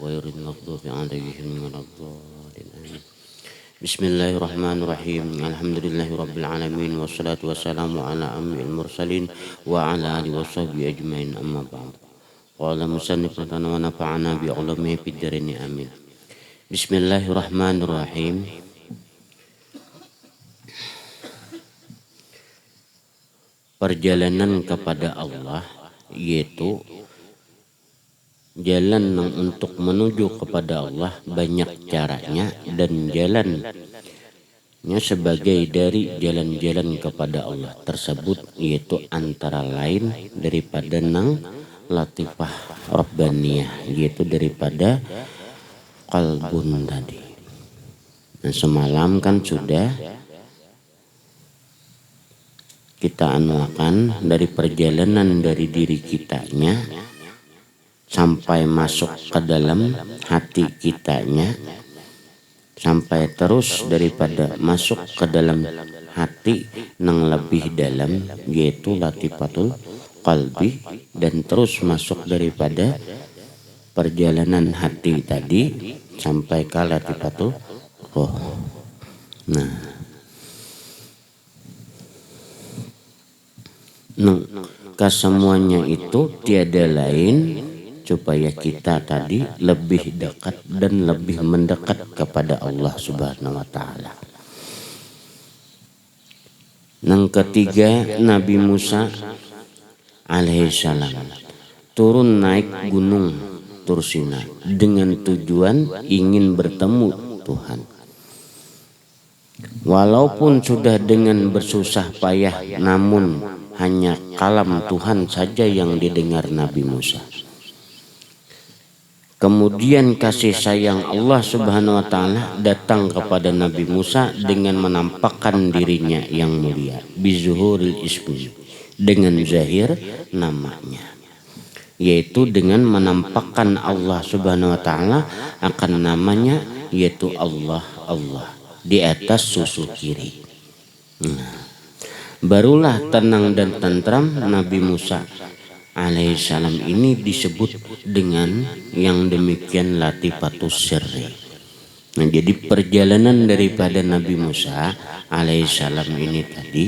غير المغضوب عليهم ولا الضالين. بسم الله الرحمن الرحيم. الحمد لله رب العالمين والصلاة والسلام على أمير المرسلين وعلى آله وصحبه أجمعين. أما بعد. قال المصنف ونفعنا بعلومه في الدارين آمين. بسم الله الرحمن الرحيم. Perjalanan kepada Allah yaitu jalan untuk menuju kepada Allah banyak caranya, dan jalannya sebagai dari jalan-jalan kepada Allah tersebut yaitu antara lain daripada nang latifah rabbaniyah, yaitu daripada qalbun tadi. Nah, semalam kan sudah kita anuakan dari perjalanan dari diri kitanya sampai masuk ke dalam hati kitanya, sampai terus daripada masuk ke dalam hati yang lebih dalam yaitu latifatul qalbi, dan terus masuk daripada perjalanan hati tadi sampai ke latifatul roh. Nah, kesemuanya itu tiada lain supaya kita tadi lebih dekat dan lebih mendekat kepada Allah Subhanahu wa taala. Yang ketiga, Nabi Musa alaihissalam turun naik gunung Tursina dengan tujuan ingin bertemu Tuhan. Walaupun sudah dengan bersusah payah, namun hanya kalam Tuhan saja yang didengar Nabi Musa. Kemudian kasih sayang Allah Subhanahu wa taala datang kepada Nabi Musa dengan menampakkan dirinya yang mulia, bizuhuril ismi, dengan zahir namanya, yaitu dengan menampakkan Allah Subhanahu wa taala akan namanya, yaitu Allah di atas susu kiri. Barulah tenang dan tentram Nabi Musa alaihissalam ini disebut dengan yang demikian latifatus sirri. Nah, jadi perjalanan daripada Nabi Musa alaihissalam ini tadi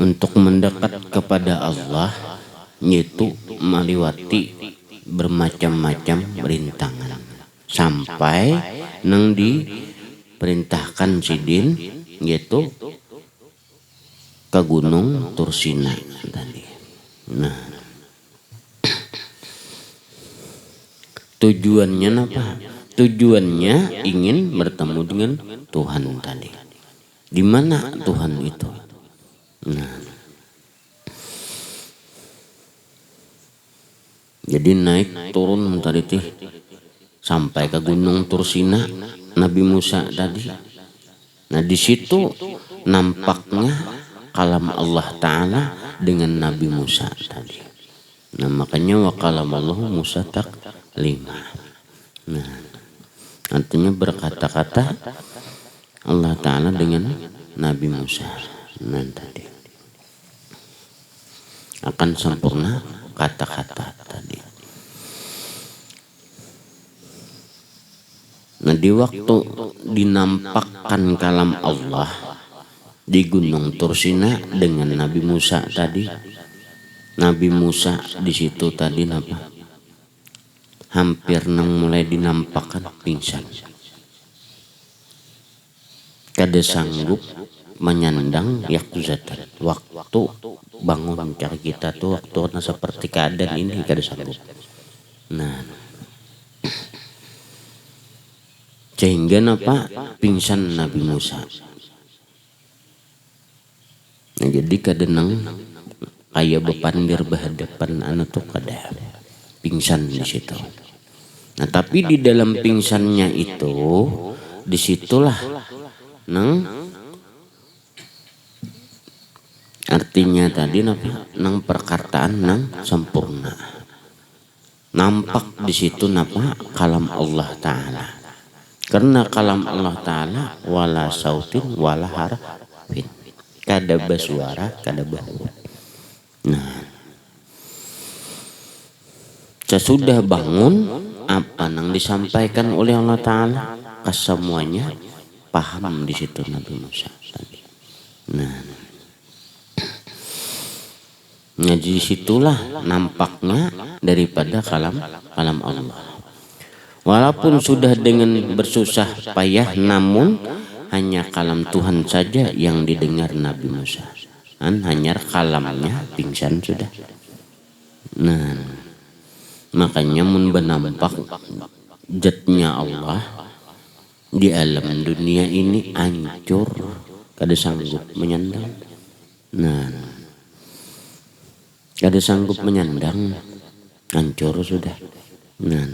untuk mendekat kepada Allah yaitu melewati bermacam-macam rintangan sampai nang diperintahkan sidin yaitu ke gunung Tursina tadi. Nah, tujuannya apa? Tujuannya ingin bertemu dengan Tuhan tadi. Di mana Tuhan itu? Nah, jadi naik turun tadi sampai ke gunung Tursina Nabi Musa tadi. Nah, di situ nampaknya kalam Allah Ta'ala dengan Nabi Musa tadi. Nah, makanya wa kalamallahu Musa taklima. Nah, artinya berkata-kata Allah Ta'ala dengan Nabi Musa. Nah, tadi akan sempurna kata-kata tadi. Nah, di waktu dinampakkan kalam Allah di gunung Tursina dengan Nabi Musa tadi, Nabi Musa di situ tadi apa? Hampir mulai dinampakkan pingsan. Kada sanggup menyandang yakuzatan. Waktu bangun cara kita tuh waktu seperti keadaan ini kada sanggup. Nah, sehingga pingsan Nabi Musa. Nah, jadi kadenang kayak bepandir berhadapan tuh kada pingsan di situ. Nah, tapi di dalam pingsannya itu disitulah artinya tadi nang perkataan nang sempurna. Nampak di situ kalam Allah Ta'ala. Karena kalam Allah Ta'ala wala sautin wala harfin. Kada bersuara, kada berhuruf. Nah, sesudah bangun apa yang disampaikan oleh Allah Ta'ala, kesemuanya paham di situ Nabi Musa tadi. Nah, disitulah nampaknya daripada kalam Allah. Walaupun sudah dengan bersusah payah, namun hanya kalam Tuhan saja yang didengar Nabi Musa. Hanya kalamnya pingsan sudah. Nah, makanya mun benampak zatnya Allah di alam dunia ini hancur, kada sanggup menyandang. Nah, kada sanggup menyandang, hancur sudah. Nah,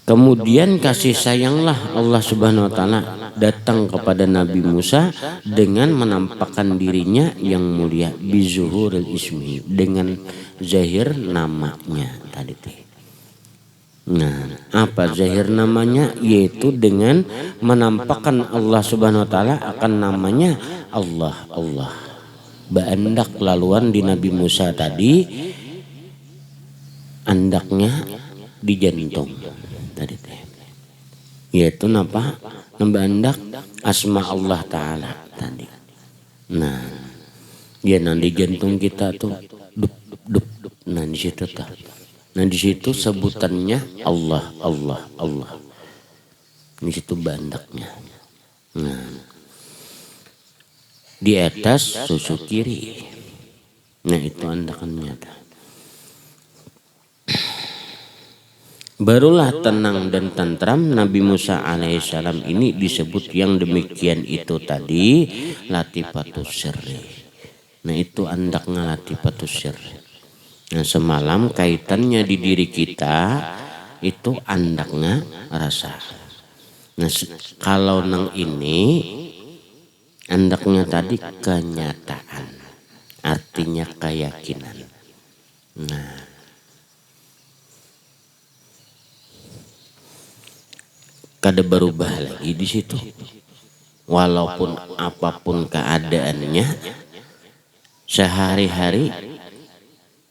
kemudian kasih sayanglah Allah Subhanahu wa taala datang kepada Nabi Musa dengan menampakkan dirinya yang mulia bizuhuril ismi, dengan zahir namanya tadi teh. Nah, apa zahir namanya? Yaitu dengan menampakkan Allah Subhanahu wa taala akan namanya Allah. Baandak laluan di Nabi Musa tadi, andaknya di jantung tadi teh. Yaitu napa? Nembandak asma Allah Ta'ala tadi. Nah, ya nanti jantung kita tuh dup. Nah di situ tuh. Nah di situ sebutannya Allah. Di situ bandaknya. Nah, di atas susu kiri. Nah itu andakannya. Barulah tenang dan tentram Nabi Musa alaihissalam ini disebut yang demikian itu tadi latifatus sirri. Nah itu andaknya latifatus sirri. Nah semalam kaitannya di diri kita itu andaknya rasa. Nah kalau nang ini andaknya tadi kenyataan, artinya keyakinan. Nah kada berubah lagi di situ. Walaupun apapun keadaannya, sehari-hari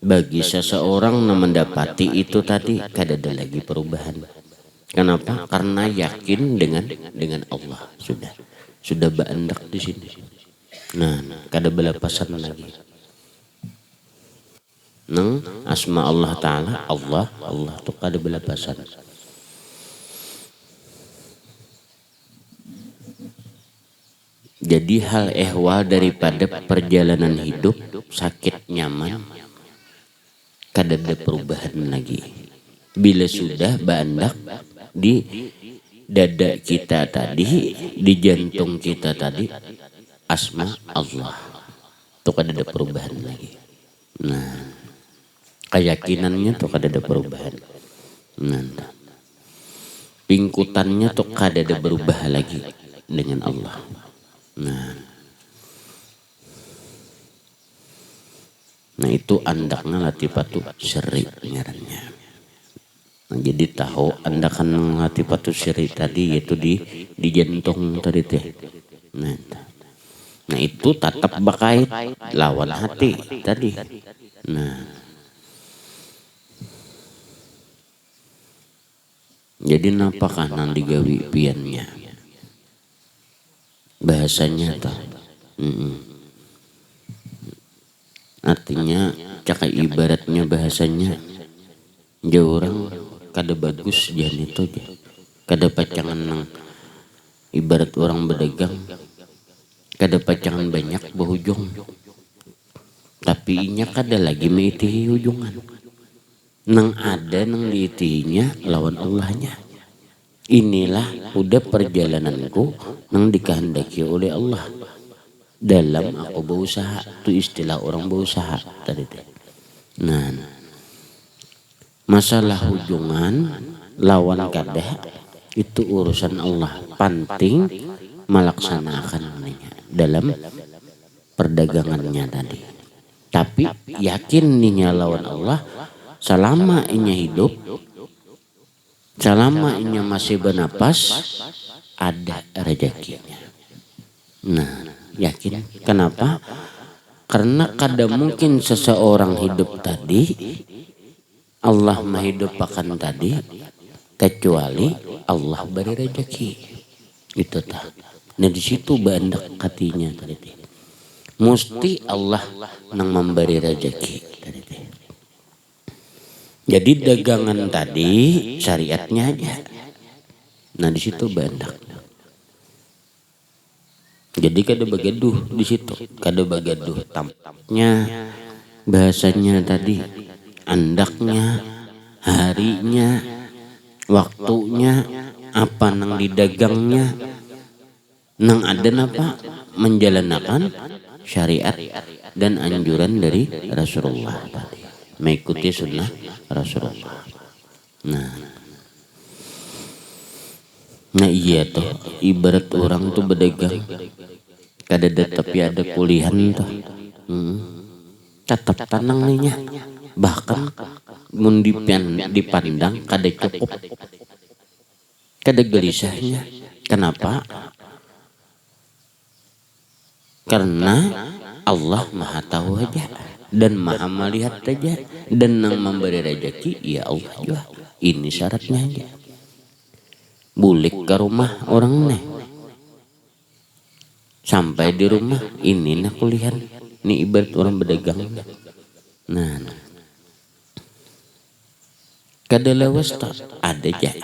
bagi seseorang yang mendapati itu tadi kada ada lagi perubahan. Kenapa? Karena yakin dengan Allah sudah baandak di sini. Nah, kada belapasan lagi. Nang asma Allah Ta'ala Allah tuh kada belapasan. Jadi hal ehwal daripada perjalanan hidup sakit nyaman kada ada perubahan lagi. Bila sudah baandak di dada kita tadi, di jantung kita tadi asma Allah, itu kada ada perubahan lagi. Nah, keyakinannya tuh kada ada perubahan. Nah, pingkutannya tuh kada ada berubah lagi dengan Allah. Nah itu andaknya latifatu syirri ngarannya. Nah, jadi tahu andakan latifatu syirri tadi yaitu di jantung tadi teh. Nah itu tetap bakait lawan hati tadi. Nah jadi napakah nang digawi piannya? Bahasanya tuh artinya cakai ibaratnya bahasanya jauh orang kada bagus jangan itu aja, kada pacangan nang ibarat orang berdagang kada pacangan banyak berujung tapi inya kada lagi meitihi ujungan nang ada nang diitihinya lawan Allahnya. Inilah udah perjalananku yang dikehendaki oleh Allah dalam aku berusaha. Itu istilah orang berusaha tadi. Nah, masalah hubungan lawan kada itu urusan Allah. Penting melaksanakannya dalam perdagangannya tadi. Tapi yakin ninya lawan Allah selama inya hidup, selama inya masih bernapas ada rezekinya. Nah, yakin. Kenapa? Karena kada mungkin seseorang hidup tadi Allah menghidupakan tadi kecuali Allah beri rezeki itu tah. Nah di situ bandak katinya tadi teh. Musti Allah nang memberi rezeki tadi teh. Jadi dagangan tadi syariatnya aja. Nah di situ bandak. Jadi kada bagaduh di situ, kada bagaduh tampaknya bahasanya tadi andaknya, harinya, waktunya, apa nang didagangnya, nang ada apa menjalankan syariat dan anjuran dari Rasulullah tadi, mengikuti sunnah Rasulullah. Nah iya tuh ibarat orang tuh berdagang kada ada tapi ada kulihan tuh tetap tenang nih, bahkan mun dipandang kada cukup, kada gelisahnya. Kenapa? Karena Allah maha tahu aja dan maha melihat aja, dan yang memberi rezeki ya Allah juga. Ini syaratnya aja. Bulik ke rumah orang nih, sampai di rumah ini nak kulihan, ini ibarat orang berdagang. Nah, kada lawas tak ada aja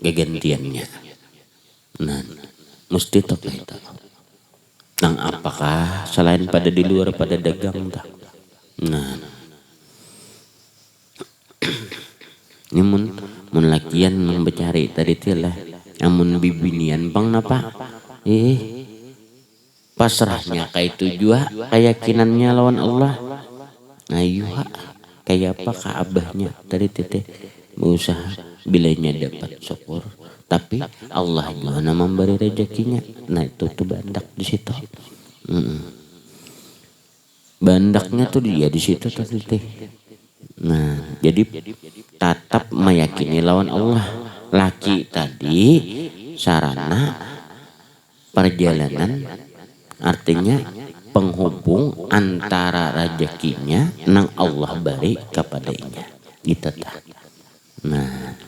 kegantiannya. Nah, mesti tak itu. Nang apakah selain pada di luar pada dagang tak? Nah, ini mun lakian membecari tadi tilah, amun bibinian bang napa? Pasrahnya kayak itu juga keyakinannya lawan Allah. Nah iya kayak apa kaabahnya tadi tete berusaha bilanya dapat syukur, tapi Allah juga memberi rezekinya. Nah itu tuh bandak di situ. Bandaknya tuh dia di situ tadi teh. Nah jadi tetap meyakini lawan Allah. Laki tadi sarana perjalanan, artinya penghubung antara rezekinya nang Allah beri kepadanya gitu tak. Nah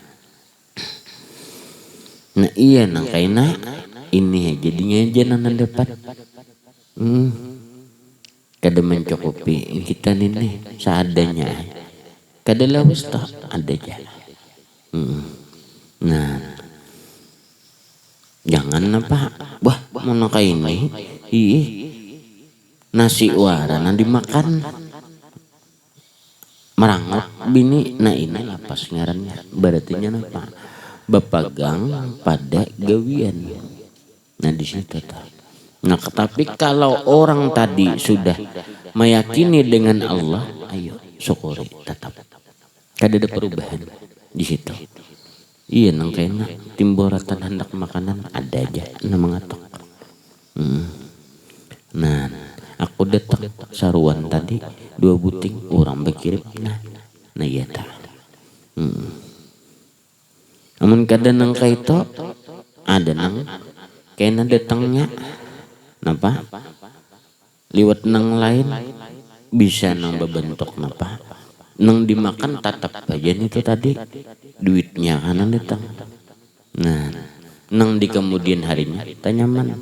iya nang kaina ini jadinya aja nang dapat kada mencukupi kita ini seadanya, kada lawas tak ada aja. Nah jangan apa wah mau kayak ini nasi warana dimakan merangot bini. Nah ini lapas ngarannya berarti apa bepegang pada gawian. Nah di situ tuh. Nah tapi kalau orang tadi sudah meyakini dengan Allah, ayo syukuri tetap kada ada perubahan di situ. Iya nang kena timboratan hendak makanan ada aja nama ngatok. Nah aku datang saruan tadi 2 buting orang berkirim. Nah iya tak. Amun kada nang kaito ada nang kena datangnya napa liwat nang lain bisa nang berbentuk napa nang dimakan tatap aja itu tadi duitnya kanan datang. Nah nang di kemudian harinya tanyaman.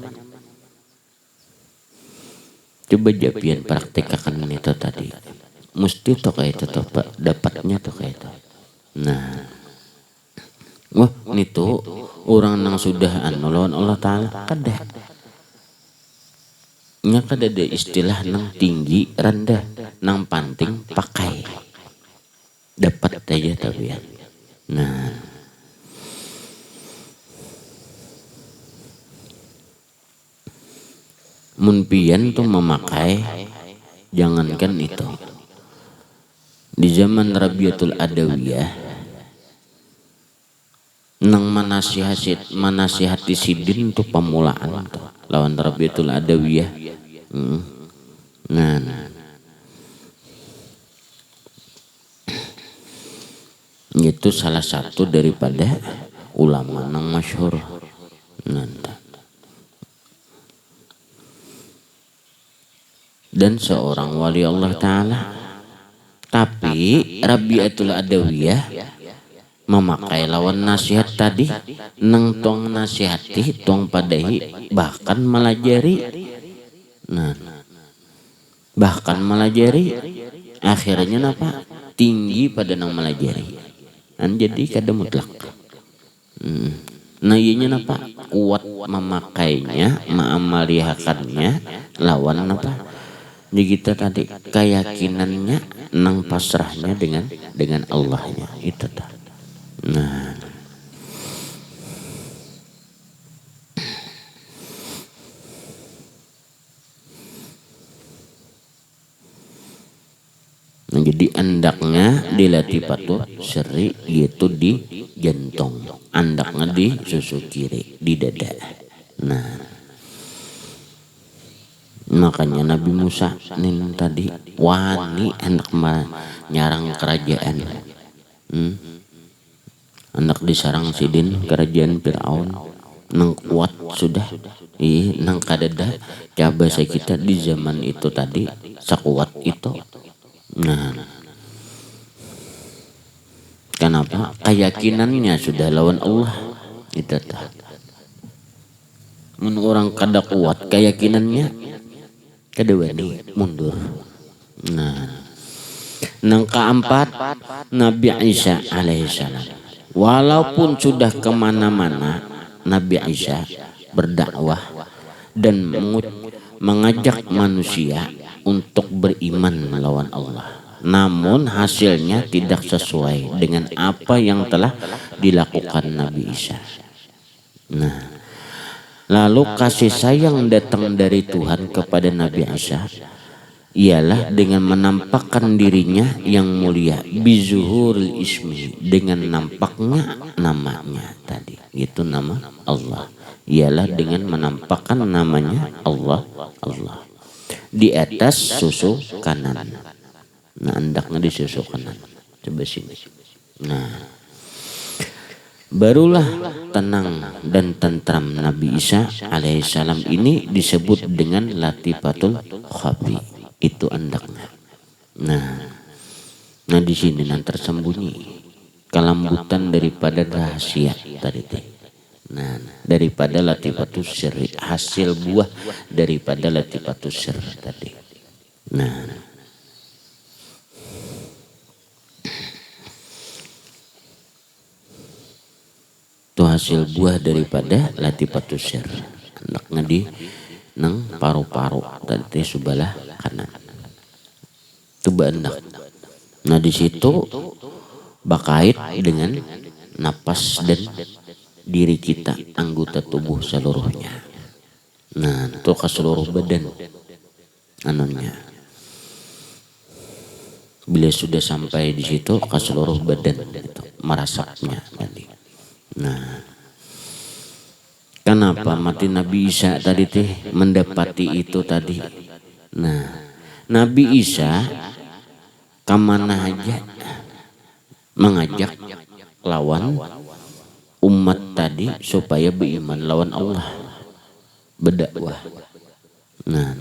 Coba japian praktikakan itu tadi mesti tuh kayak itu tuh dapatnya tuh kayak itu. Nah wah ini tuh orang nang sudah lawan Allah Ta'ala kada nya kada ada istilah nang tinggi rendah, nang panting pakai dapat aja tapi ya. Nah mun pian tuh memakai jangankan itu di zaman Rabiatul Adawiyah nang manasihati sidin tuh pemulaan tuh lawan Rabiatul Adawiyah. Nah itu salah satu daripada ulama nang masyhur. Dan seorang wali Allah Ta'ala, tapi tadi Rabi'atul Adawiyah memakai lawan nasihat tadi nang tong nasihati tong padahi bahkan melajari. Nah, bahkan melajari akhirnya napa tinggi pada nang melajari. Jadi kada mutlak. Nah ianya napa kuat memakainya, mengamaliakannya lawan napa kita tadi keyakinannya nang pasrahnya dengan Allahnya itu tah. Nah, jadi andaknya dilatih patuh seri gitu di jantung, andaknya di susu kiri di dada. Nah, makanya Nabi Musa nih tadi wani anak nyarang kerajaan, anak disarang sidin kerajaan Fir'aun nang kuat sudah, nang kadada coba saya kita di zaman itu tadi sakuat itu. Nah, kenapa? Keyakinannya sudah lawan Allah itu tah. Mun orang kada kuat keyakinannya kada wani mundur. Nah, nang keempat Nabi Isa alaihissalam, walaupun sudah kemana-mana Nabi Isa berdakwah dan mengajak manusia untuk beriman melawan Allah, namun hasilnya tidak sesuai dengan apa yang telah dilakukan Nabi Isa. Nah, lalu kasih sayang datang dari Tuhan kepada Nabi Isa ialah dengan menampakkan dirinya yang mulia bizuhuril ismi, dengan nampaknya namanya tadi itu nama Allah, ialah dengan menampakkan namanya Allah di atas susu kanan. Nah, andaknya di susu kanan coba sini. Nah, barulah tenang dan tentram Nabi Isa alaihissalam ini disebut dengan latifatul khafi, itu andaknya. Nah di sini nan tersembunyi kelembutan daripada rahasia tadi. Nah, daripada latifatus sirri, hasil buah daripada latifatus sirri tadi. Nah, itu hasil buah daripada latifatus sirri. Anaknya di nang paru-paru tadi sebelah kanan. Itu bandak. Nah di situ bakait dengan napas dan diri kita, anggota tubuh seluruhnya. Nah, itu ke seluruh badan anunya. Bila sudah sampai di situ ke seluruh badan itu merasapnya tadi. Nah, kenapa mati Nabi Isa tadi teh mendapati itu tadi? Nah, Nabi Isa kemana aja mengajak lawan umat tadi supaya beriman lawan Allah, berdakwah. Nah,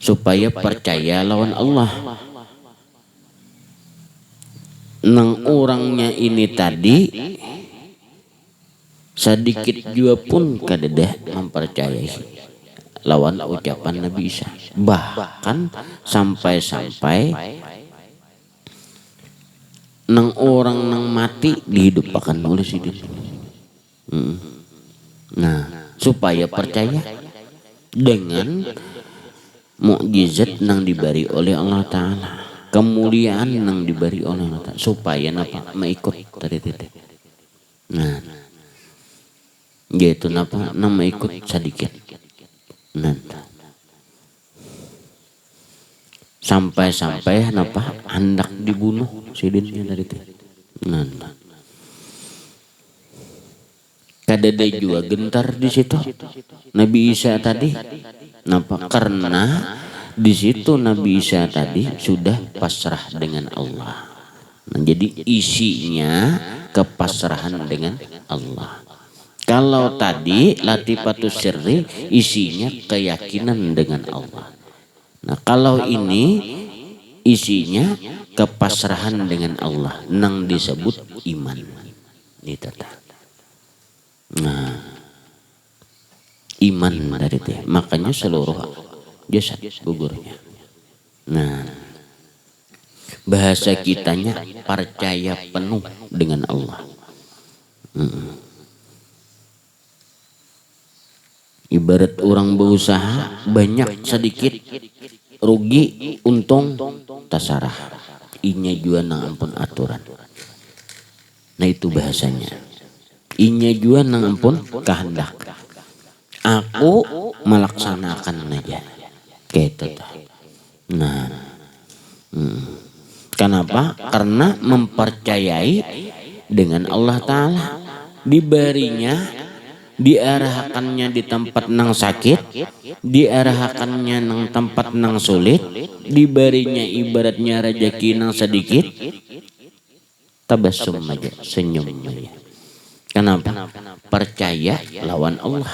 supaya percaya lawan Allah. Nang orangnya ini tadi sedikit juga pun kadada mempercayai lawan ucapan Nabi Isa. Bahkan sampai-sampai nang orang nang mati dihidupkan oleh sidin. Nah, supaya percaya dengan mukjizat nang diberi oleh Allah Ta'ala, kemuliaan nang diberi oleh Allah Ta'ala, supaya napa mengikut tadi tadi. Nah, gitu napa nang mengikut sedikit. Nah, sampai-sampai napa hendak dibunuh sidinnya dari itu. Nah, kadada juga gentar di situ Nabi Isa tadi. Napa? Karena di situ Nabi Isa tadi sudah pasrah dengan Allah. Nah, jadi isinya kepasrahan dengan Allah. Kalau tadi latifatus sirri isinya keyakinan dengan Allah. Nah, kalau ini isinya kepasrahan dengan Allah, nang disebut iman. Itu tah. Nah, iman dari teh, makanya seluruh jasad gugurnya. Nah, bahasa kitanya percaya penuh dengan Allah. Ibarat orang berusaha banyak sedikit rugi untung tasarah, inya jua nang ampun aturan. Nah itu bahasanya, inya jua nang ampun kehendak, aku melaksanakan aja gitu. Nah, kenapa? Karena mempercayai dengan Allah Ta'ala, diberinya, diarahkannya di tempat nang sakit, diarahkannya nang tempat nang sulit, diberinya ibaratnya rezeki nang sedikit, tabassum aja, senyum aja. Kenapa? Percaya lawan Allah.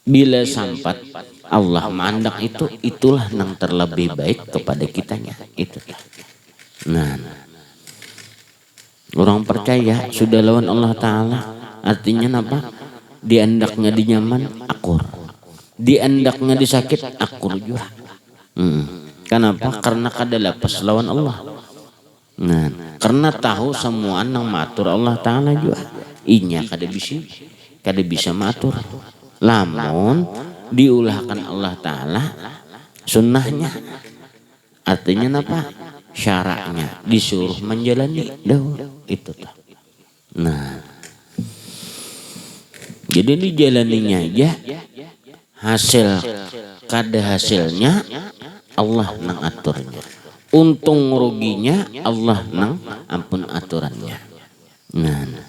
Bila sampat Allah mandak itu, itulah nang terlebih baik kepada kitanya. Itu. Nah, orang percaya sudah lawan Allah Ta'ala, artinya apa? Diandaknya di nyaman, akur. Diandaknya di sakit, akur juga. Kenapa? Karena kada lepas lawan Allah. Nah, karena tahu semua nang matur Allah Ta'ala juga. Inya kada bisa matur. Lamun diulahkan Allah Ta'ala sunnahnya, artinya apa? Syaraknya disuruh menjalani dahulu itu. Nah, jadi dijalaninya aja, hasil kada hasilnya Allah nang aturnya, untung ruginya Allah nang ampun aturannya. Nah,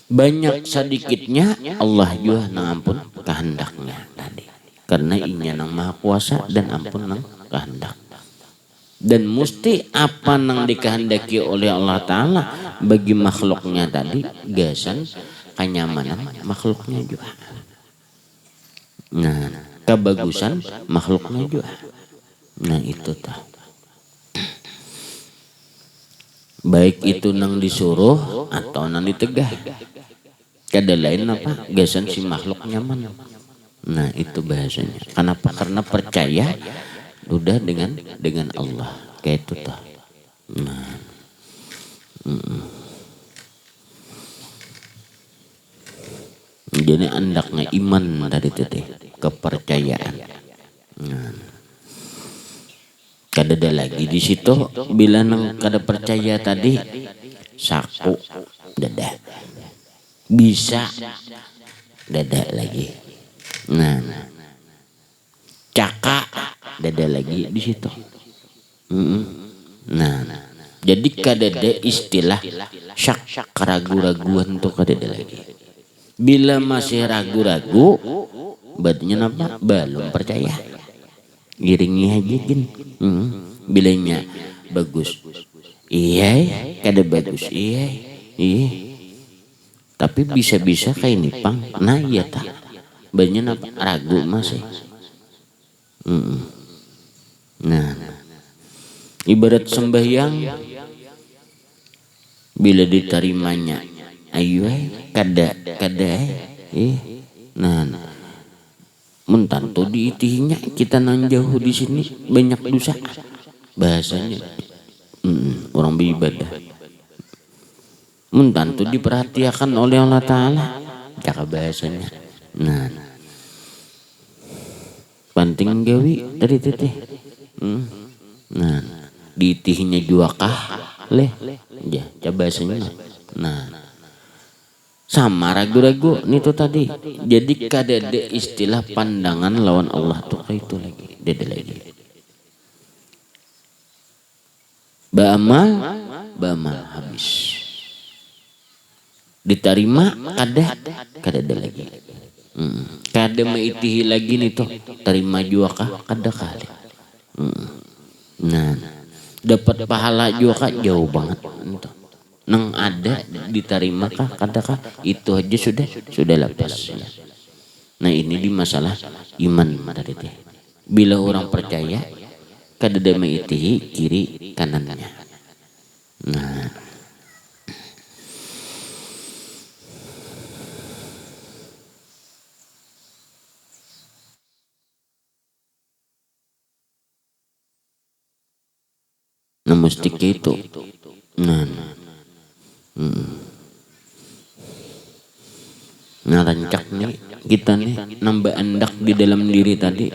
banyak sedikitnya Allah juga nang ampun kehendaknya tadi, karena inya nang maha kuasa dan ampun nang kehendak. Dan mesti apa nang dikehendaki oleh Allah Ta'ala bagi makhluknya tadi, gasan kenyamanan makhluknya juga. Nah, kebagusan makhluknya juga. Nah itu tah. Baik itu nang disuruh atau nang ditegah, kada lain apa? Gasan si makhluk nyaman. Nah itu bahasanya. Kenapa? Karena percaya udah dengan Allah kayak itu toh. Nah, jadi andaknya iman dari itu teh, kepercayaan. Nah, kada ada lagi di situ bila nang kada percaya tadi saku dada bisa dada lagi. Nah, caka dada lagi di situ. Nah, jadi kada ada istilah syak keragu-raguan tuh kada ada lagi. Bila masih ragu-ragu, berarti apa? Belum percaya. Giringi aja gin. Bilanya bagus, iya, kada bagus, iya. Tapi bisa-bisa kayak ini pang, nah iya tak. Banyak apa? Ragu masih. Nah, ibarat sembahyang, bila diterimanya, ayo kada, nah, mentantu diitihinya kita nang jauh di sini banyak dosa, bahasanya, orang beribadah, mentantu diperhatikan oleh Allah Ta'ala, cakap bahasanya, nah, penting gawi dari teteh. Nah, diitihinya jua kah leh ya coba bahasanya. Nah, sama ragu-ragu itu tadi. Jadi kada ada istilah pandangan lawan Allah tuh kayak itu lagi, dede lagi. Ba'amal habis. Diterima kada ada lagi. Kada maitihi lagi nih tuh, terima jua kah kada kali. Nah, dapat pahala juga kah jauh banget. Nang ada diterima kah kada kah, itu aja sudah lepas. Nah ini di masalah iman tadi teh. Bila orang percaya kadada maitihi kiri kanannya. Nah, mesti itu. Nah, rancak nih kita nih nambah andak di dalam diri tadi,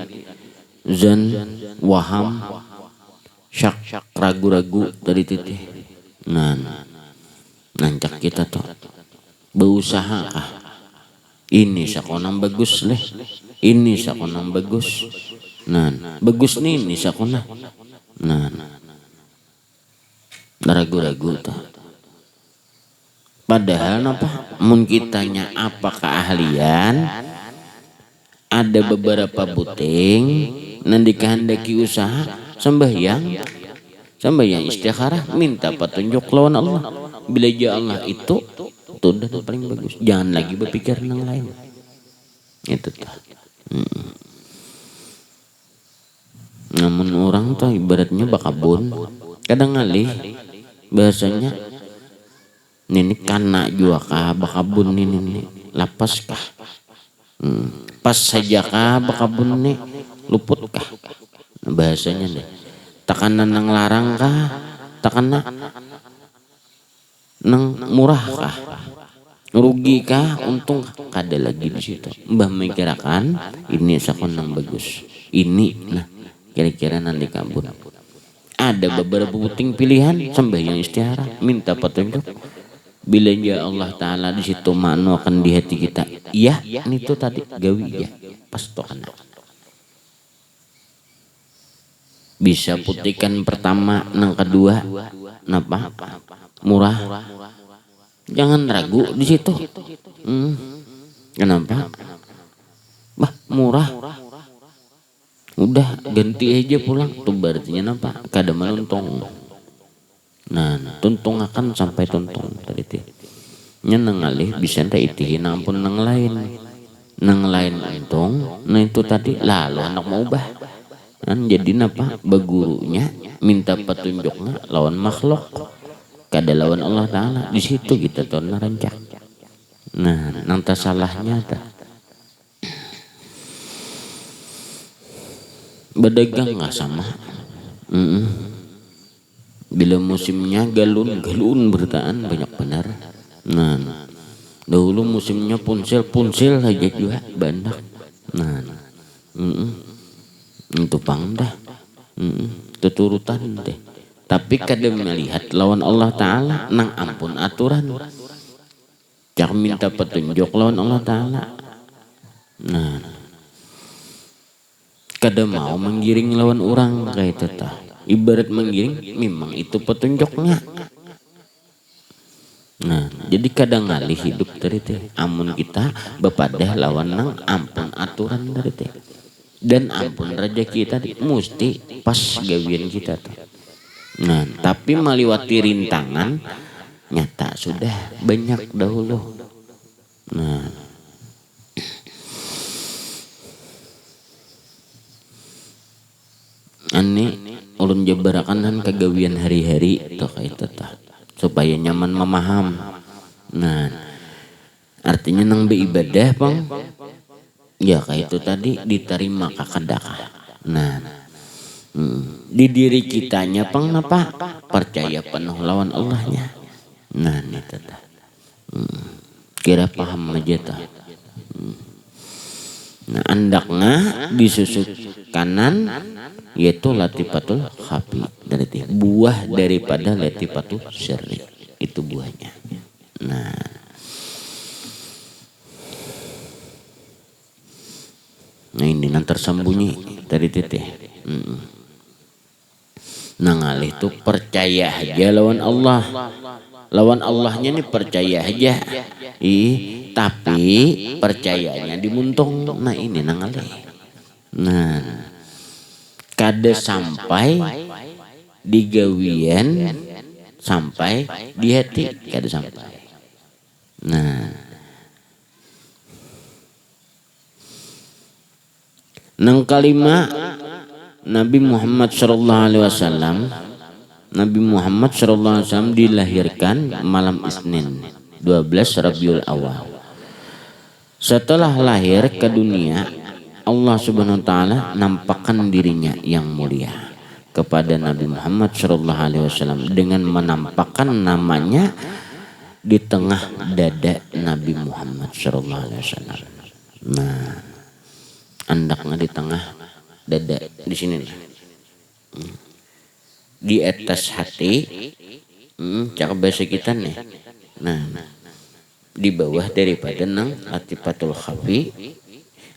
zan, waham, syak, ragu-ragu dari titih. Nah, rancak kita tuh berusaha kah? Ini sakonang bagus leh, ini sakonang bagus. Nah, bagus nih ini sakona. Nah, ragu-ragu tuh. Padahal napa mun kitanya apa keahlian, ada beberapa buting nanti kehendaki usaha sembahyang istikharah minta petunjuk lawan Allah. Bila ja Allah itu dan paling bagus, jangan lagi berpikir yang lain. Itu tuh. Namun orang tuh ibaratnya bakabun, kadang ngalih bahasanya ini kana jua kah bakabun ini lapas kah, pas saja kah bakabun nih luput kah, bahasanya deh takanan nang larang kah, takanan nang murah kah, rugi kah, untung kada lagi di situ. Mbah mikirakan ini sakon nang bagus ini, nah kira-kira nanti kabun ada beberapa puting pilihan sembahyang istihara minta petunjuk. Bila ya Allah Ta'ala di situ makna akan di hati kita, iya itu tadi gawi ya pas tokan bisa putikan pertama nang kedua napa murah, jangan ragu di situ. Kenapa? Bah murah, udah ganti aja pulang tuh berartinya napa kada menuntung. Nah, tuntung akan sampai tuntung tadi teh. Nyeneng alih bisa nda itihin ampun nang lain untung. Nah itu tadi lalu anak mau ubah. Kan jadi napa begurunya minta petunjuknya lawan makhluk. Kada lawan Allah Ta'ala. Di situ kita tuh narancak. Nah, nang tak salahnya ta. Berdagang nggak sama. Bila musimnya galun bertaan banyak benar. Nah, dahulu musimnya punsil aja juga bandak. Nah, itu pangdah, tuturutan deh. Tapi kadang melihat lawan Allah Ta'ala nang ampun aturan. Cak minta petunjuk lawan Allah Ta'ala. Nah, kadang mau menggiring lawan orang kayak itu tah. Ibarat menggiring memang itu petunjuknya. Nah, jadi kadang ngalih hidup dari teh amun kita bepadah lawan nang ampun aturan dari teh. Dan ampun rezeki tadi mesti pas gawian kita tuh. Nah, tapi meliwati rintangan nyata sudah banyak dahulu. Nah, ini ulun jabarakan kan kegawian hari-hari tuh kayak itu tah supaya nyaman memaham. Nah, artinya nang beribadah pang ya kayak itu tadi diterima kakadaka. Nah, di diri kitanya pang napa percaya penuh lawan Allahnya. Nah, itu tah. Kira paham aja tah. Nah, andaknya disusuk kanan yaitu latifatul khafi dari buah daripada latifatul syarri itu buahnya. Nah ini yang tersembunyi dari teteh. Nah ngalih tuh percaya aja lawan Allah. Lawan Allahnya nih percaya aja. Tapi percayanya dimuntung. Nah ini nangalih. Nah kada sampai di gawian sampai di hati kada sampai. Nah nang kalima Nabi Muhammad sallallahu alaihi wasallam dilahirkan malam Isnin 12 Rabiul Awal. Setelah lahir ke dunia, Allah Subhanahu wa taala nampakkan dirinya yang mulia kepada Nabi Muhammad sallallahu alaihi wasallam dengan menampakkan namanya di tengah dada Nabi Muhammad sallallahu alaihi wasallam. Nah, andaknya di tengah dada di sini. Di atas hati, cakap bahasa kita nih. Nah, di bawah daripada nang latifatul khafi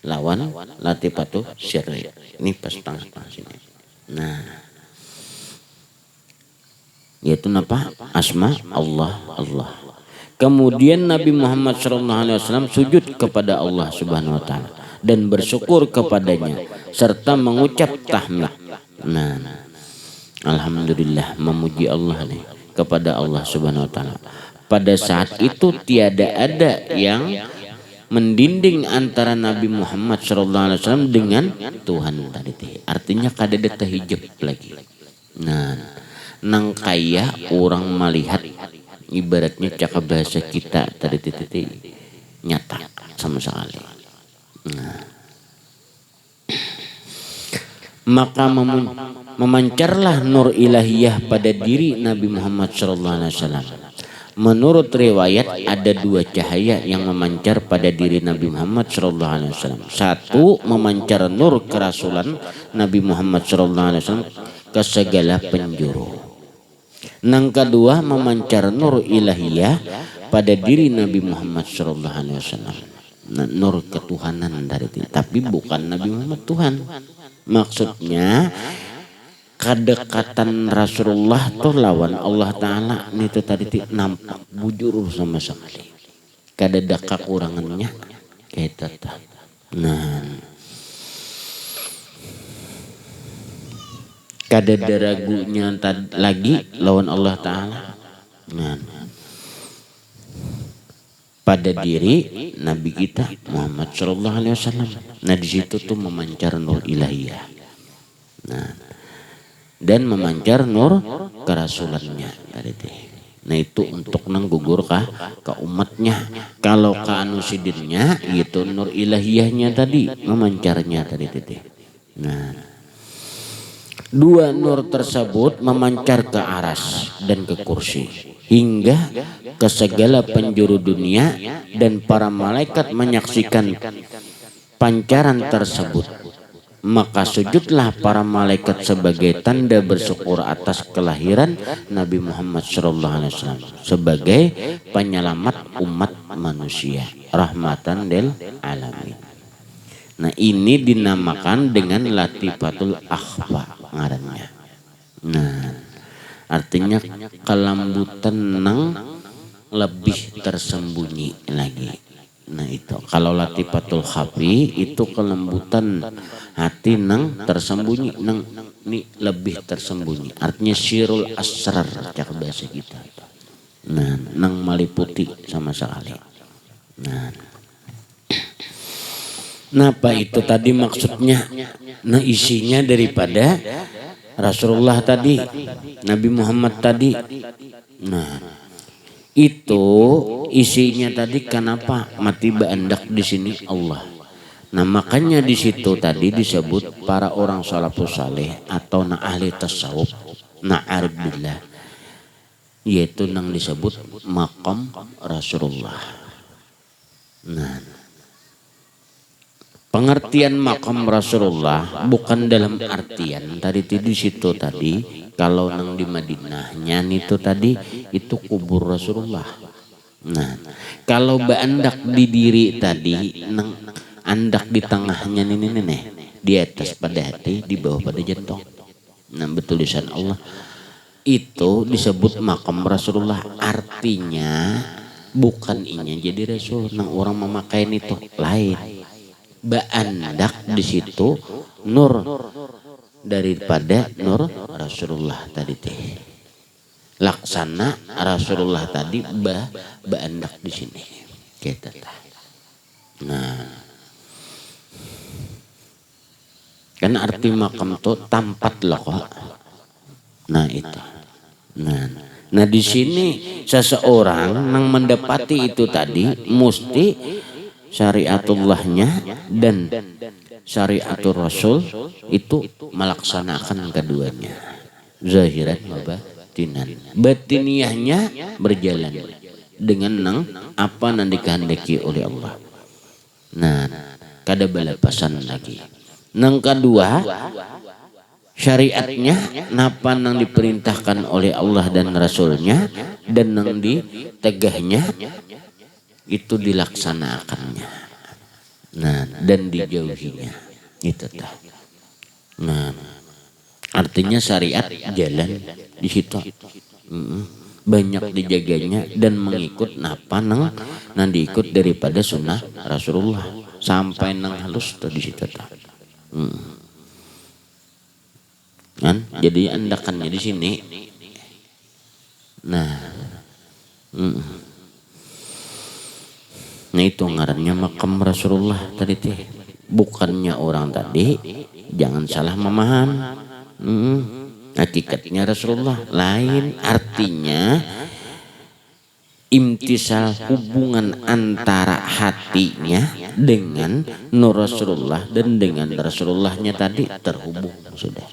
lawan latifatul syirri. Ini pas tengah sini. Nah, yaitu apa? Asma Allah. Kemudian Nabi Muhammad SAW sujud kepada Allah Subhanahu wa taala dan bersyukur kepadanya serta mengucap tahmid. Nah, alhamdulillah, memuji Allah nih kepada Allah Subhanahu wa taala. Pada saat itu tiada ada yang mendinding antara Nabi Muhammad SAW dengan Tuhan tadi. Artinya kada ada terhijab lagi. Nah, nang kaya orang melihat ibaratnya cakap bahasa kita tadi nyata sama sekali. Nah, maka memancarlah nur ilahiyah pada diri Nabi Muhammad SAW. Menurut riwayat ada dua cahaya yang memancar pada diri Nabi Muhammad SAW. Satu, memancar nur kerasulan Nabi Muhammad SAW ke segala penjuru. Yang kedua, memancar nur ilahiyah pada diri Nabi Muhammad SAW. Nur ketuhanan dari itu, tapi bukan Nabi Muhammad Tuhan. Maksudnya kedekatan Rasulullah tuh lawan Allah Ta'ala itu tadi nampak bujur sama sekali. Kada ada kekurangannya kita. Nah, kada ada ragunya lagi lawan Allah Ta'ala. Nah, pada diri Nabi kita Muhammad Sallallahu Alaihi Wasallam. Nah, di situ tuh memancar nur ilahiyah. Nah, dan memancar nur kerasulannya tadi. Nah, itu untuk nanggugur ke umatnya. Kalau ke anusidinnya itu nur ilahiyahnya tadi memancarnya tadi. Nah, dua nur tersebut memancar ke aras dan ke kursi hingga ke segala penjuru dunia, dan para malaikat menyaksikan pancaran tersebut. Maka sujudlah para malaikat sebagai tanda bersyukur atas kelahiran Nabi Muhammad SAW sebagai penyelamat umat manusia, rahmatan lil alamin. Nah, ini dinamakan dengan latifatul akhfa ngarannya. Nah, artinya kelembutan nang lebih tersembunyi lagi. Nah, itu kalau latifatul khafi itu kelembutan hati nang tersembunyi, nang ini lebih tersembunyi. Artinya sirul asrar cak bahasa kita. Nah, nang meliputi sama sekali. Nah, apa itu tadi maksudnya? Nah, isinya daripada Rasulullah tadi, Nabi Muhammad tadi. Nah, itu isinya tadi kenapa mati bandak di sini Allah. Nah, makanya di situ tadi disebut para orang salafus saleh atau ahli tasawuf, arif billah, yaitu nang disebut maqam Rasulullah. Nah, pengertian maqam Rasulullah bukan dalam artian tadi di situ tadi. Kalau nang di Madinahnya itu tadi itu kubur Rasulullah. Nah, kalau bandak di diri tadi nang andak di tengahnya nih di atas pada hati, di bawah pada jantung. Nah, betul lisan Allah itu disebut makam Rasulullah. Artinya bukan inya jadi Rasul. Nang orang memakai itu lain. Bandak di situ nur daripada nur Rasulullah tadi laksana Rasulullah tadi bandak di sini kita. Nah, Kan arti makam tuh tampat loh kok. Nah itu. Nah di sini seseorang yang mendapati itu tadi mesti syariatullahnya dan syariatul Rasul itu melaksanakan keduanya. Zahiran wa batinan. Batiniahnya berjalan dengan nang apa yang dikehendaki oleh Allah. Nah, kada balapasan lagi. Nang kedua, syariatnya napa nang diperintahkan oleh Allah dan Rasulnya dan nang ditegahnya itu dilaksanakannya. Nah, dan dijauhinya. Itu tah. Nah, artinya syariat jalan di situ. Banyak dijaganya dan mengikut napa nang diikut daripada sunnah Rasulullah sampai nang halus tuh di situ tuh. Kan? Jadi andakannya di sini. Nah, nah itu ngarannya makam Rasulullah tadi teh. Bukannya orang tadi, jangan salah memaham. Hakikatnya Rasulullah lain, artinya imtisal hubungan antara hatinya dengan Nur Rasulullah dan dengan Rasulullahnya tadi terhubung sudah.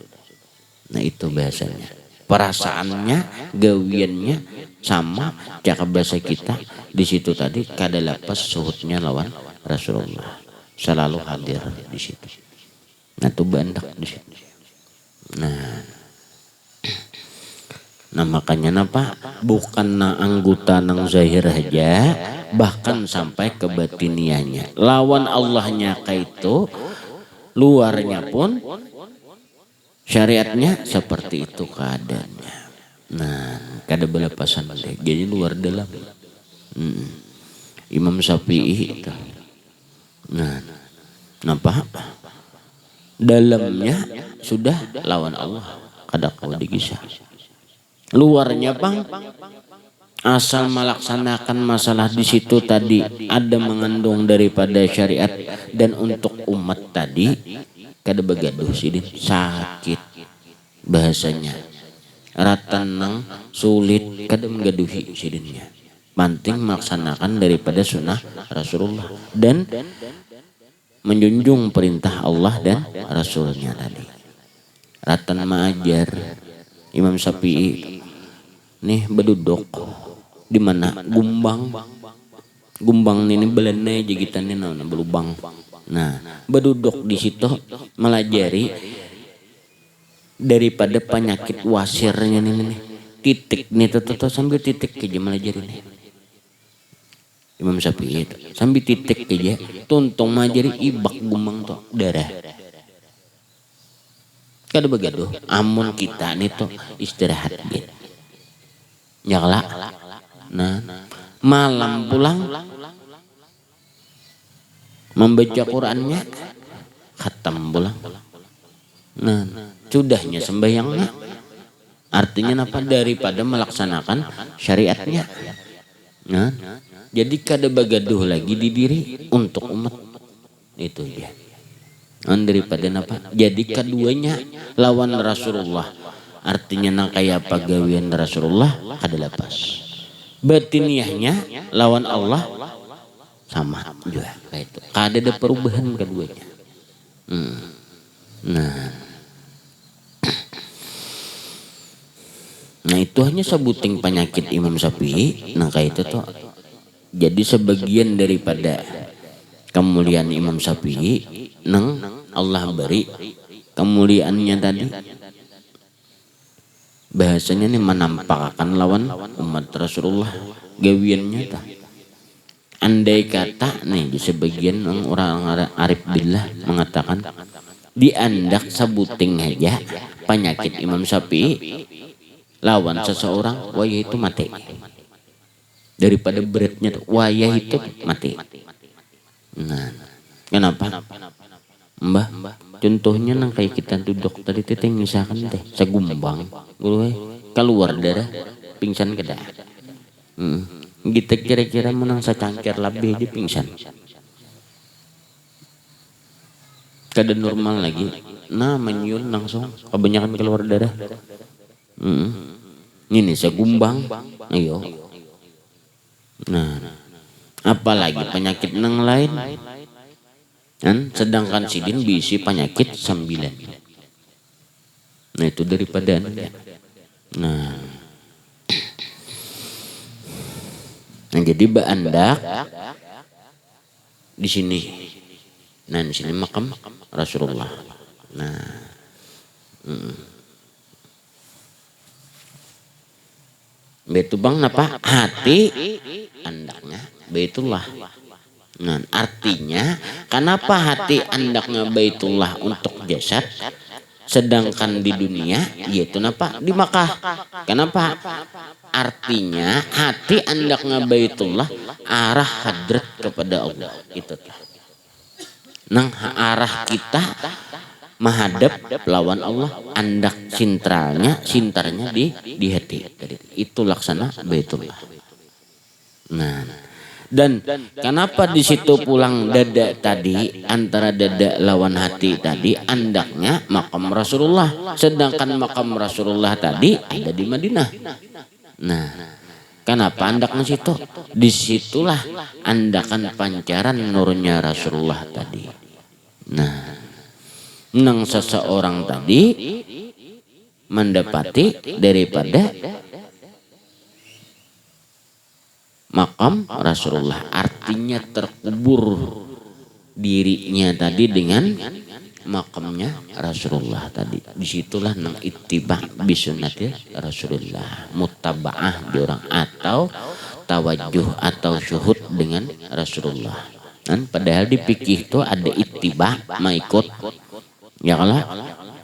Nah itu bahasanya. Perasaannya, gawiannya sama cakap bahasa kita di situ tadi kada lapas suhutnya lawan Rasulullah selalu hadir di situ. Nah itu bandak di situ. Nah makanya napa bukan na anggota nang zahir aja, bahkan sampai ke batiniahnya. Lawan Allahnya kaitu, luarnya pun syariatnya seperti itu keadaannya. Nah kada balapasan deh. Jadi luar dalam. Imam Syafi'i itu. Nah napa dalamnya sudah lawan Allah kada kau digisah. Luarnya bang asal melaksanakan masalah di situ tadi ada mengandung daripada syariat dan untuk umat tadi kada begaduh sidin sakit bahasanya ratanang sulit kada menggaduhi sidinnya penting melaksanakan daripada sunnah Rasulullah dan menjunjung perintah Allah dan Rasulnya tadi. Ratan maajar Imam Syafi'i nih beduduk di mana gumbang ini belena jagitannya naon belubang. Nah beduduk di situ melajari daripada penyakit wasirnya nih titik nih tuh sambil titik aja melajari nih. Imam Syafi'i itu sambil titik aja tuntung melajari ibak gumbang tuh darah. Kada begaduh amun kita nih tuh istirahat gitu. Nyala. Nah, malam pulang membaca Qur'annya khatam pulang. Nah, sudahnya sembahyangnya artinya apa daripada melaksanakan syariatnya. Nah, jadi kada begaduh lagi di diri untuk umat itu dia. Daripada apa? Jadi keduanya lawan Rasulullah. Artinya nang kayak pagawian Rasulullah kada lepas. Batiniahnya lawan Allah sama juga kayak itu. Kada ada perubahan keduanya. Nah itu hanya sebuting penyakit Imam Syafi'i. Nah kayak itu tuh. Jadi sebagian daripada kemuliaan Imam Syafi'i nang Allah beri kemuliaannya tadi bahasanya nih menampakkan lawan umat Rasulullah gawiannya tah. Andai kata nih di sebagian orang arif billah mengatakan diandak sebuting aja penyakit Imam Syafi'i lawan seseorang wayah itu mati daripada beratnya tuh wayah itu mati. Nah kenapa Mbah contohnya nang kayak kita duduk tadi teh misalkan teh segumbang keluar darah pingsan kada. Kita kira-kira menang secangkir lebih aja pingsan kada normal lagi. Nah menyun langsung kebanyakan keluar darah. Ini segumbang. Ayo. Nah, apalagi penyakit nang lain. Kan sedangkan sidin bisi penyakit 9. Nah itu daripada nah jadi baandak di sini. Nah di sini makam Rasulullah. Nah, betu bang napa hati andaknya Baitullah. Nah artinya kenapa hati andaknya Baitullah untuk jasad, sedangkan di dunia yaitu napa di Makkah. Kenapa? Artinya hati andaknya Baitullah arah hadrat kepada Allah itu. Nang arah kita menghadap lawan Allah, andak sintarnya di hati. Itu laksana Baitullah. Nah, dan kenapa di situ pulang dada tadi antara dada lawan hati tadi andaknya makam Rasulullah, sedangkan makam Rasulullah tadi ada di Madinah. Nah, kenapa andaknya situ? Disitulah andakan pancaran nurnya Rasulullah tadi. Nah, nang seseorang tadi mendapati daripada makam Rasulullah, artinya terkubur dirinya tadi dengan makamnya Rasulullah tadi. Disitulah nang ittiba bisunnati Rasulullah, mutaba'ah di orang atau tawajjuh atau syuhud dengan Rasulullah. Dan padahal di fikih itu ada ittiba, mengikut ya kalau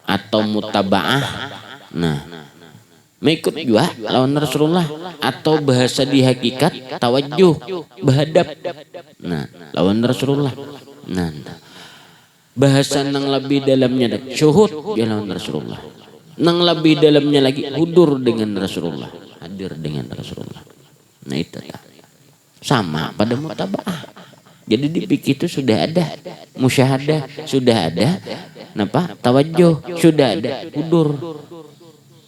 atau mutaba'ah. Nah, mengikut juga lawan Rasulullah, atau bahasa di hakikat tawajjuh, berhadap. Nah, lawan Rasulullah. Nah, bahasa nang lebih dalamnya syuhud ya lawan Rasulullah. Nang lebih dalamnya lagi hudur dengan Rasulullah, hadir dengan Rasulullah. Nah itu sama pada mutaba'ah. Jadi di fikih itu sudah ada musyahadah, sudah ada napa tawajjuh, sudah ada hudur.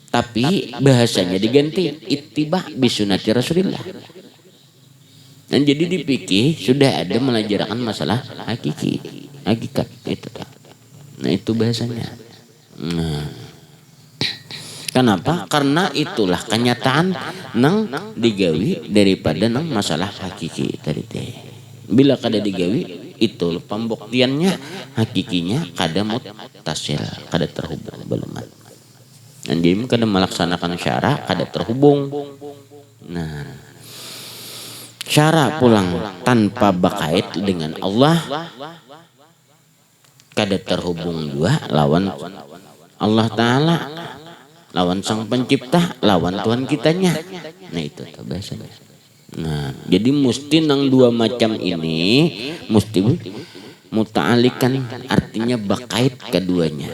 Tapi bahasanya diganti ittiba bisunnati Rasulillah. Dan jadi di fikih sudah ada melajarkan masalah hakikat itu. Nah itu bahasanya. Nah, kenapa? Karena itulah kenyataan nang digawi daripada nang masalah hakiki tadi teh. Bila kada digawi itu pembuktiannya hakikinya kada muttasil, kada terhubung beleman. Dan dia kada melaksanakan syara kada terhubung. Nah, syara pulang tanpa bakait dengan Allah kada terhubung juga lawan Allah Ta'ala, lawan Sang Pencipta, lawan Tuhan kitanya. Nah itu bahasanya. Nah jadi mesti nang dua macam ini mesti muta'alikan, artinya bakait keduanya.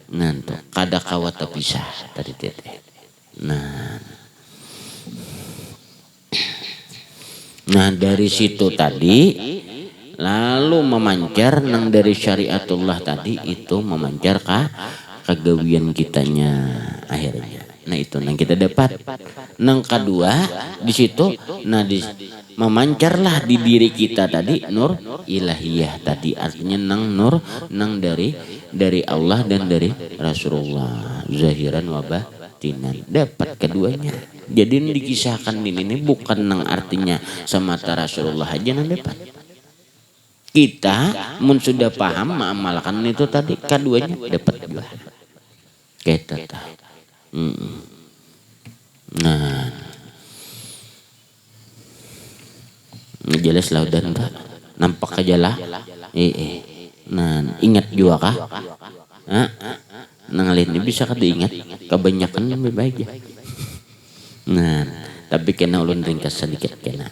Nah tuh kada kawat pisah tadi tete. Nah dari situ tadi lalu memancar nang dari syariatullah tadi itu memancar kegawian kitanya akhirnya. Nah itu nang kita dapat. Nang kedua di situ, nah memancarlah di diri kita tadi nur ilahiyah tadi, artinya nang nur nang dari Allah dan dari Rasulullah zahiran wa batinan, dapat keduanya. Jadi ini dikisahkan ini bukan nang artinya semata Rasulullah aja nang dapat. Kita mun sudah paham mengamalkan itu tadi keduanya dapat juga. Kita nah ini jelas lah udah nampak aja lah. Nah ingat juga kah? Nang lain ini bisa kada ingat, kebanyakan lebih baik ya. Nah tapi kena ulun ringkas sedikit kena.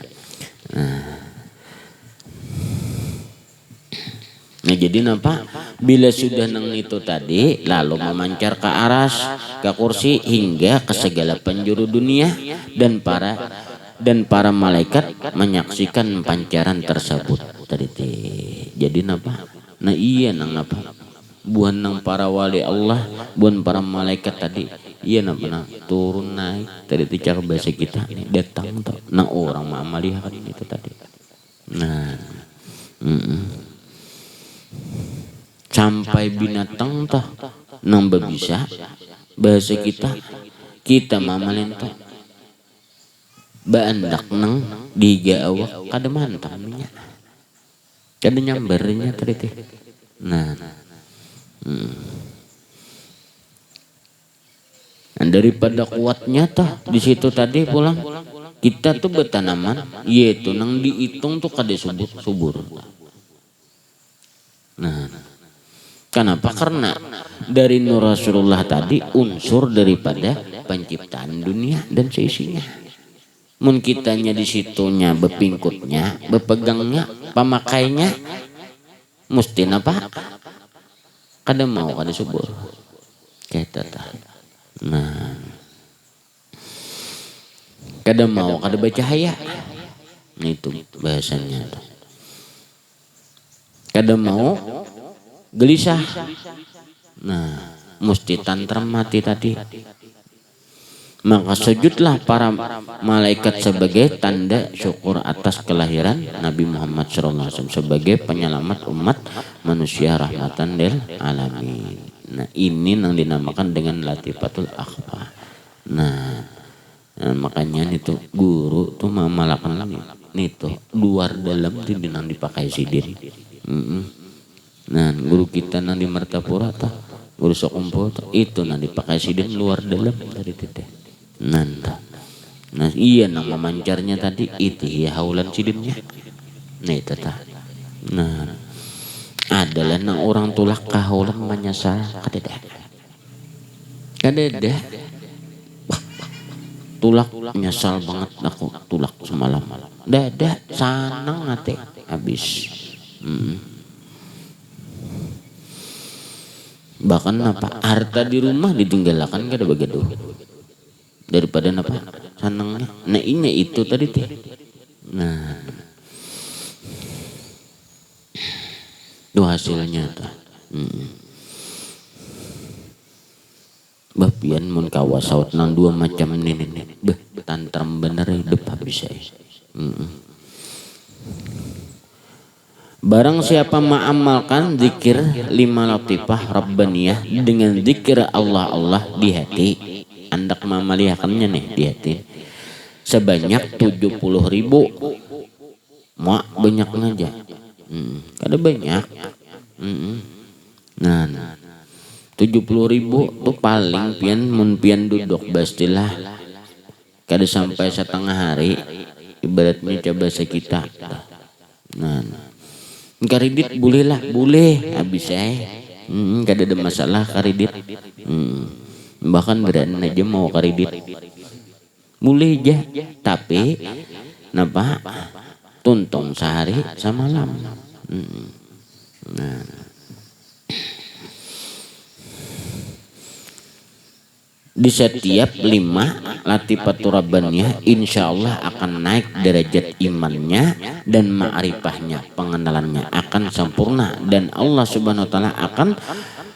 Nah jadi nampak bila sudah nang itu tadi lalu memancar ke aras, ke kursi hingga ke segala penjuru dunia dan para malaikat menyaksikan pancaran tersebut tadi. Jadi nampak. Nah iya nang apa? buan nang para wali Allah, buan para malaikat tadi. Iya pernah turun naik tadi cara bahasa kita nih datang tuh. Nah orang ma'amaliha kan itu tadi. Nah, sampai binatang tuh nang bisa bahasa kita mamalin tuh. Baandak nang diga awak kada mantamnya. Kada nyambernya tadi teh. Nah, daripada kuatnya tuh di situ tadi pulang kita tuh bertanaman, yaitu nang dihitung tuh kada subur. Nah, kenapa? Karena dari Nur Rasulullah tadi unsur daripada penciptaan dunia dan seisinya. Mun kitanya di situnya bepingkutnya, bepegangnya, pamakainya, mesti apa? Kada mau kada subur. Kita tah. Nah, kada mau kada bercahaya. Nah, itu bahasanya. Kada mau gelisah. Nah, mesti tantram mati tadi. Maka sujudlah para malaikat sebagai tanda syukur atas kelahiran Nabi Muhammad SAW sebagai penyelamat umat manusia rahmatan lil alamin. Nah, ini yang dinamakan dengan latifatul akhfa. Nah, makanya itu guru tuh mamalakan nih tuh luar dalam dinang dipakai sidin. Nah, guru kita nang di Martapura tuh guru Sokumpo itu nang dipakai sidin luar dalam dari titeh. Nah iya nang memancarnya tadi itu ya haulan sidinnya. Nah itu tah. Nah adalah nang orang tulak kahaulan menyasar kadeda. Tulak nyesal banget aku tulak semalam. Dada sanang ate habis. Bahkan apa harta di rumah ditinggalkan kada begitu. Daripada apa sanangnya. Nah ini itu tadi teh. Nah itu hasilnya tuh. Bapian mun kawas saut nang dua macam ini beh tantram bener hidup habis saya. Barang siapa mengamalkan zikir 5 latifah Rabbaniyah dengan zikir Allah di hati, andak mamalihakannya nih di hati sebanyak 70.000. Mak banyak aja. Kada banyak. Nah 70.000 tuh paling pian duduk pastilah kada sampai setengah hari ibaratnya coba sekita. Nah karidit boleh habis kada ada masalah karidit. Bahkan beran aja mau karidit boleh aja tapi napa tuntung sehari semalam. Nah di setiap 5 latifatur rabbaniyah insyaallah akan naik derajat imannya dan ma'rifahnya, pengenalannya akan sempurna dan Allah Subhanahu wa taala akan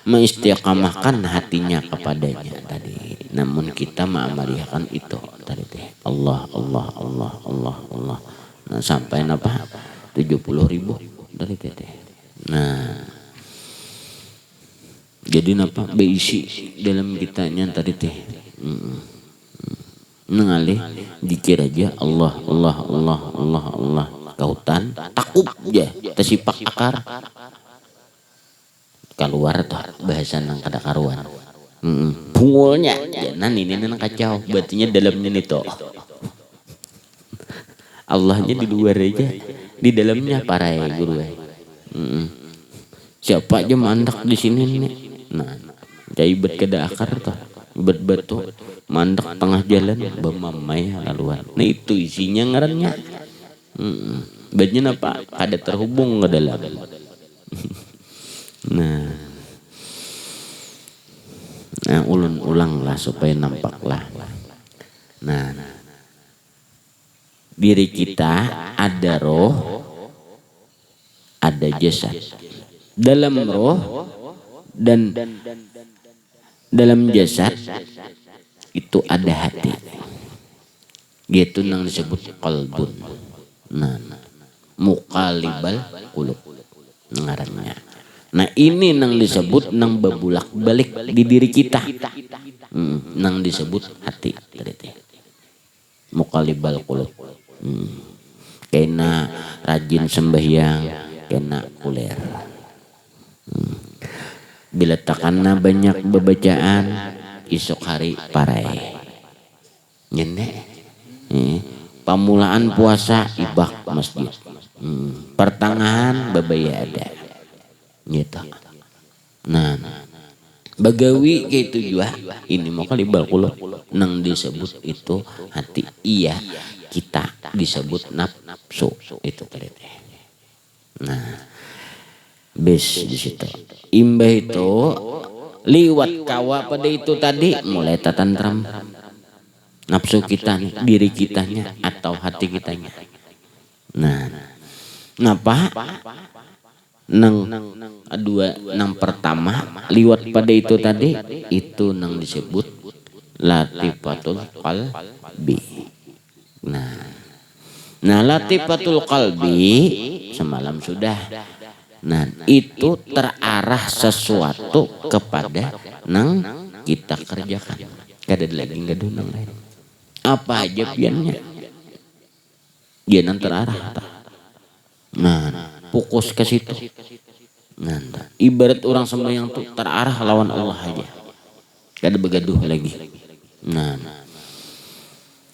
mengistiqamahkan hatinya kepadanya tadi. Namun kita mengamalkan itu tadi teh Allah. Nah sampai napa 70.000 dari teh. Nah jadi napa beisi dalam kitanya tadi teh. Nengalih dikir aja Allah kautan takub aja tesipak akar keluar tuh bahasa nang kada karuan. Bungulnya jangan ini nang kacau berarti dalamnya itu Allahnya di luar aja di dalamnya parai guru. Siapa aja mandak di sini nih. Nah, jaibet kada akar tuh. Bet-betu mandak tengah jalan bemamai laluan. Nah itu isinya ngarannya. Badnya apa? Kada terhubung ke dalam. Nah, ulun ulang lah supaya nampak lah. Nah, diri kita ada roh, ada jasad. Dalam roh Dan dalam jasad itu ada hati, yaitu yang disebut qalbun. Nah, muqallibal qulub ngarannya. Nah ini nang disebut nang bebulak balik di diri kita, nang disebut hati tadi muqallibal qulub. Kena rajin sembahyang, kena kuler. Bila takana banyak bebacaan, isok hari parai. Nyene, pamulaan puasa ibak masjid. Pertengahan babaya ada. Gitu. Nah, bagawi gitu juga. Ini mau kali balkulo nang disebut itu hati. Iya, kita disebut nafsu itu tadi. Nah, bes di situ. Imbah itu liwat kawa pada itu tadi mulai tatantram nafsu kita, diri kitanya atau hati kitanya. Nah, ngapa? Nang pertama liwat pada itu tadi itu nang disebut latifatul qalbi. Nah latifatul qalbi semalam sudah. Nah itu terarah sesuatu kepada nang kita kerjakan. Kada lagi nggak ada nang lain. Apa aja piannya? Dia nang terarah. Nah fokus ke situ. Nah, ibarat orang sembahyang tuh terarah lawan Allah aja. Gak ada begaduh lagi. Nah,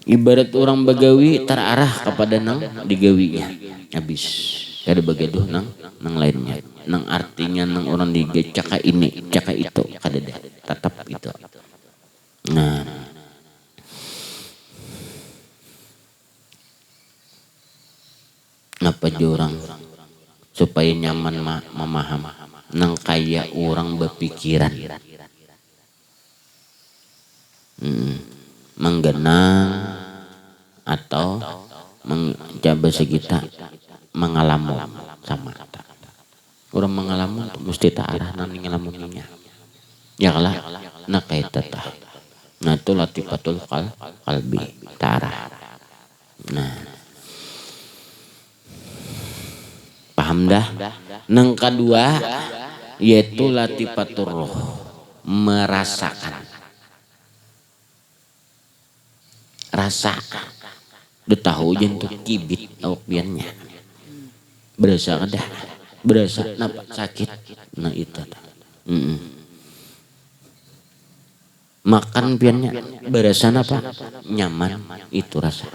ibarat orang bagawi terarah kepada nang digawinya. Habis. Gak ada begaduh nang lainnya. Nang artinya nang orang caka ini, caka itu. Kada ada. Tetap itu. Nah. Apa orang supaya nyaman memaham nang kaya orang berpikiran menggenang atau mencoba sekitar mengalamu sama orang mengalamu mesti tak arah nang ngalamuninya ya kalah nak kaya tetah. Nah itu latifatul qalbi tarah. Nah paham dah. Nang kedua yaitu latifatur roh, merasakan. Rasa. Udah tahu jentuk kibit awak biannya. Berasa kada? Berasa napa sakit. Nah itu. Makan biannya berasa napa? Nyaman itu rasa.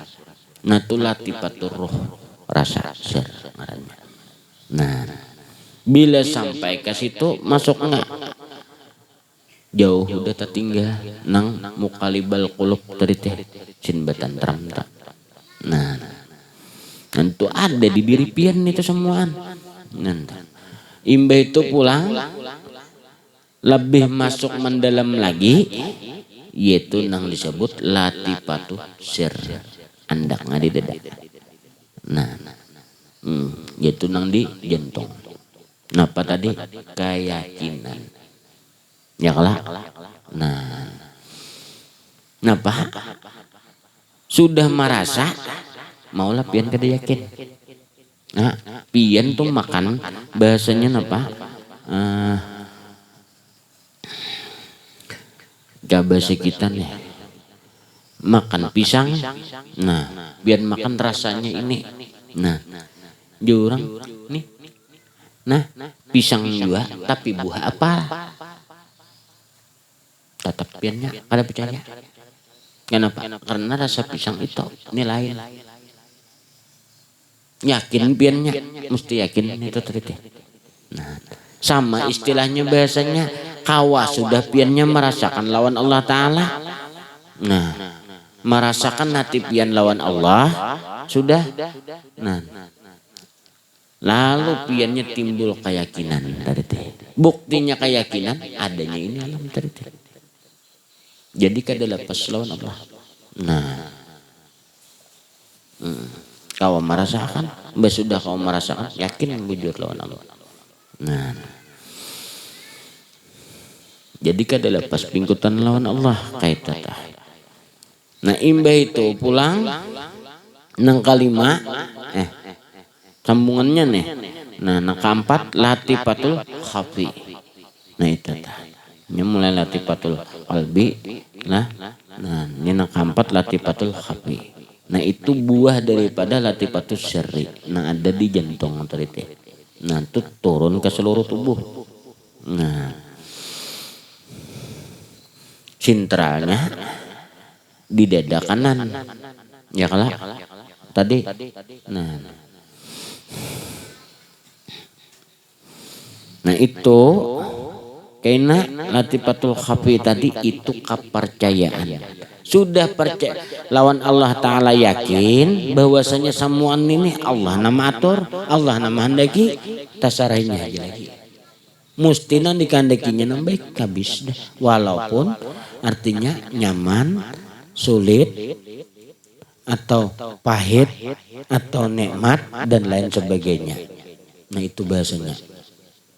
Nah itu latifatur roh, rasa ser. Nah, bila sampai ke situ masuk enggak? Jauh udah tertinggal nang muqallibal qulub tadi teh sinbatan tram. Nah, tentu ada di diri pian itu semuaan. Nah, imbah itu pulang lebih masuk mendalam lagi yaitu nang disebut latifatu sir andak ngadi dada. Nah, yaitu nang di jantung. Napa tadi? Keyakinan. Ya kalah. Nah, napa? Sudah merasa, maulah pian kada yakin. Nah, pian tuh makan bahasanya napa? Coba sekitar nih. Makan pisang. Nah, biar makan rasanya ini. Nah, jurang nih. Nah, pisang juga tapi buah apa? Tetap piannya kada percaya. Kenapa? Karena rasa pisang itu ini lain. Yakin piannya, mesti yakin itu tadi. Nah, sama istilahnya bahasanya kawa sudah piannya merasakan lawan Allah Ta'ala. Nah, merasakan hati pian lawan Allah sudah. Nah, lalu piannya timbul keyakinan dari teh. Buktinya keyakinan adanya ini alam dari teh. Jadi kada lepas lawan Allah. Nah, kau merasakan, sudah kau merasakan yakin bujur lawan Allah. Nah, Jadi kada lepas pingkutan lawan Allah kait tata. Nah imbah itu pulang nang kalima sambungannya nih. Nah nang keempat latifatul khafi. Nah itu tah. Ini mulai latifatul qalbi. Nah ini nang keempat latifatul khafi. Nah itu buah daripada latifatul syarri. Nah ada di jantung tadi teh. Nah itu turun ke seluruh tubuh. Nah sintralnya di dada kanan. Ya kalah tadi. Nah itu karena latifatul khafi tadi itu kepercayaan. Sudah percaya lawan Allah Ta'ala yakin bahwasanya samuan ini Allah nama atur, Allah nama handaki, tasarainya aja lagi. Mustina dikandakinya nang baik habis dah. Walaupun artinya nyaman, sulit, atau pahit, atau nikmat dan lain sebagainya. Nah itu bahasanya.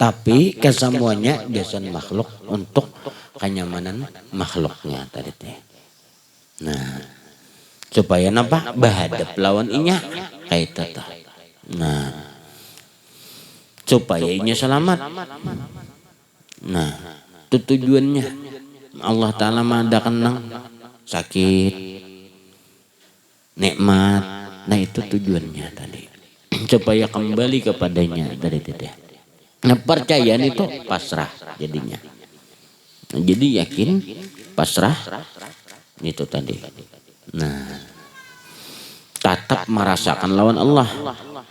Tapi kesemuanya biasanya makhluk untuk kenyamanan makhluknya tadi teh. Nah, supaya napa bahadap lawan inya kayak tata. Nah, supaya inya selamat. Nah, itu tujuannya. Allah Ta'ala mengadakan nang sakit, nikmat. Nah itu tujuannya tadi. Supaya kembali kepadanya dari teh. Nah percayaan itu pasrah jadinya. Nah, jadi yakin pasrah itu tadi. Nah tetap merasakan lawan Allah.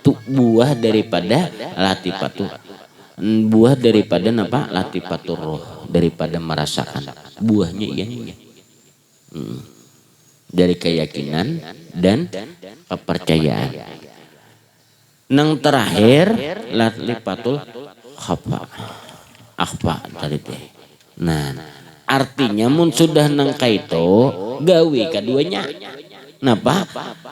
Itu buah daripada latifatul. Buah daripada apa? Latifatul roh. Daripada merasakan. Buahnya iya. Dari keyakinan dan kepercayaan. Nang terakhir latifatul akhfa tadi teh. Nah, artinya mun sudah nang kaito gawe keduanya. Napa?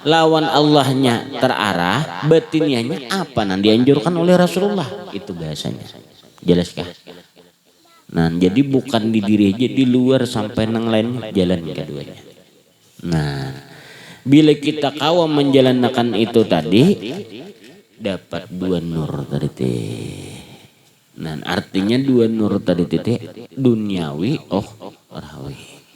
Lawan Allahnya terarah, batiniahnya apa yang dianjurkan oleh Rasulullah. Itu bahasanya. Jelas kah? Nah, jadi bukan di diri aja, di luar sampai nang lain jalan keduanya. Nah, bila kita kawam menjalankan itu tadi dapat dua nur tadi teh. Nah, artinya dua nur tadi teh duniawi rawi.